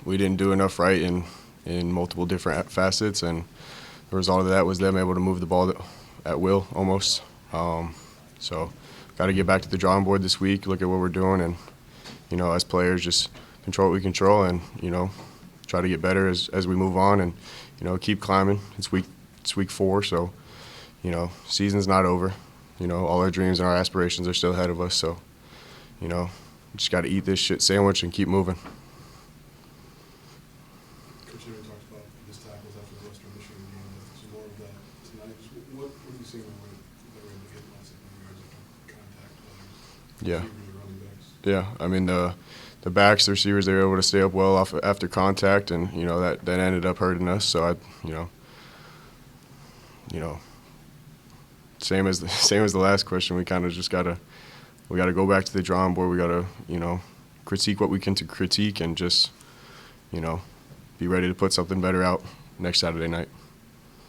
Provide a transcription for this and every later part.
we didn't do enough right in multiple different facets, and the result of that was them able to move the ball at will almost. So got to get back to the drawing board this week, look at what we're doing, and, as players, just control what we control and, try to get better as we move on and, keep climbing. It's week 4, so, season's not over. All our dreams and our aspirations are still ahead of us, so, just got to eat this shit sandwich and keep moving. Coach Henry talked about missed tackles after the Western Michigan game. There's more of that tonight. What have you seen that were able to get lots of yards after contact players? Yeah. Receivers or running backs? Yeah, I mean, the backs, the receivers, they were able to stay up well after contact, and, that ended up hurting us. So, same as the last question, we kind of just got to go back to the drawing board. We got to, critique what we can to critique and just, be ready to put something better out next Saturday night.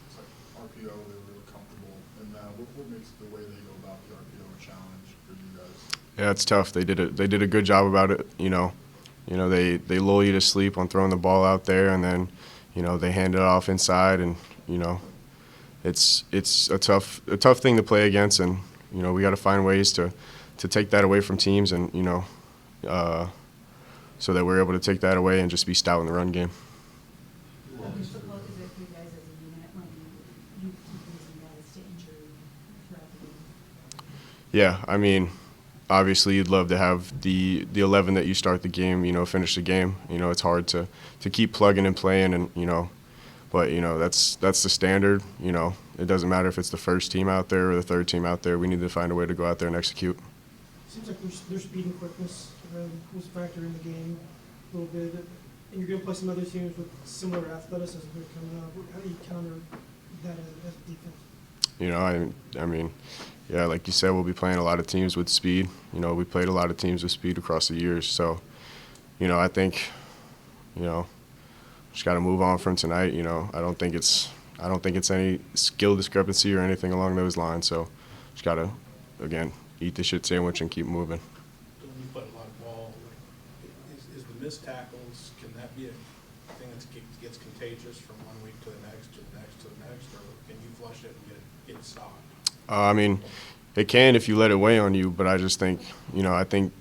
It's like RPO, they're really comfortable. And what makes the way they go about the RPO a challenge for you guys? Yeah, it's tough. They did a good job about it. They lull you to sleep on throwing the ball out there, and then, they hand it off inside, and, it's a tough thing to play against, and, we got to find ways to take that away from teams, and, so that we're able to take that away and just be stout in the run game. How difficult is it for you guys as a unit when you keep losing guys to injury throughout the game? Yeah, I mean, obviously you'd love to have the 11 that you start the game, finish the game. It's hard to keep plugging and playing, and but that's the standard. It doesn't matter if it's the first team out there or the third team out there. We need to find a way to go out there and execute. Seems like their speed and quickness was a factor in the game a little bit. And you're going to play some other teams with similar athleticism that are coming up. How do you counter that as a defense? I mean, yeah, like you said, we'll be playing a lot of teams with speed. We played a lot of teams with speed across the years. So, I think, just got to move on from tonight. I don't think it's any skill discrepancy or anything along those lines. So, just got to, again, eat the shit sandwich and keep moving. You play a lot of ball. Is the missed tackles, can that be a thing that gets contagious from one week to the next, to the next, to the next, or can you flush it and get it stopped? I mean, it can if you let it weigh on you, but I just think, I think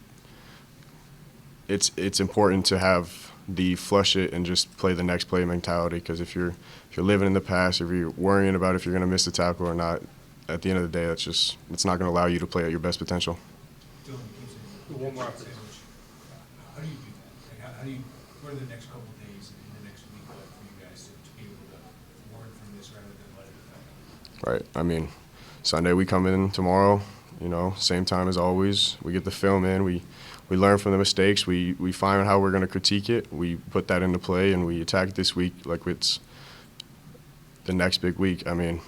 it's important to have the flush it and just play the next play mentality, because if you're living in the past, if you're worrying about if you're going to miss the tackle or not, at the end of the day, it's not going to allow you to play at your best potential. One more after. How do you do that? What are the next couple of days in the next week like for you guys to be able to learn from this rather than let it affect them? Right. I mean, Sunday we come in tomorrow, same time as always. We get the film in. We learn from the mistakes. We find out how we're going to critique it. We put that into play, and we attack this week like it's the next big week. I mean,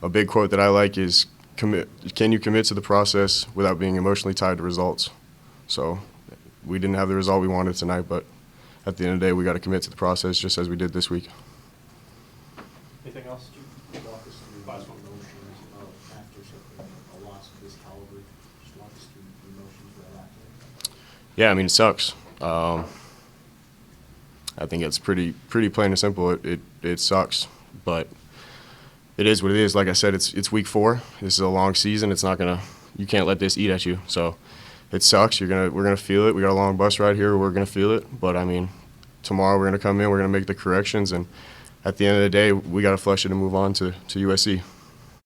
a big quote that I like is, can you commit to the process without being emotionally tied to results? So we didn't have the result we wanted tonight, but at the end of the day, we got to commit to the process just as we did this week. Anything else? Walk us through the emotions of after something, a loss of this caliber. Just walk us through the emotions of that after. Yeah, I mean, it sucks. I think it's pretty plain and simple. It sucks, but it is what it is. Like I said, it's week 4. This is a long season. You can't let this eat at you. So it sucks. We're gonna feel it. We got a long bus ride here. We're gonna feel it. But I mean, tomorrow we're gonna come in. We're gonna make the corrections, and at the end of the day, we got to flush it and move on to USC.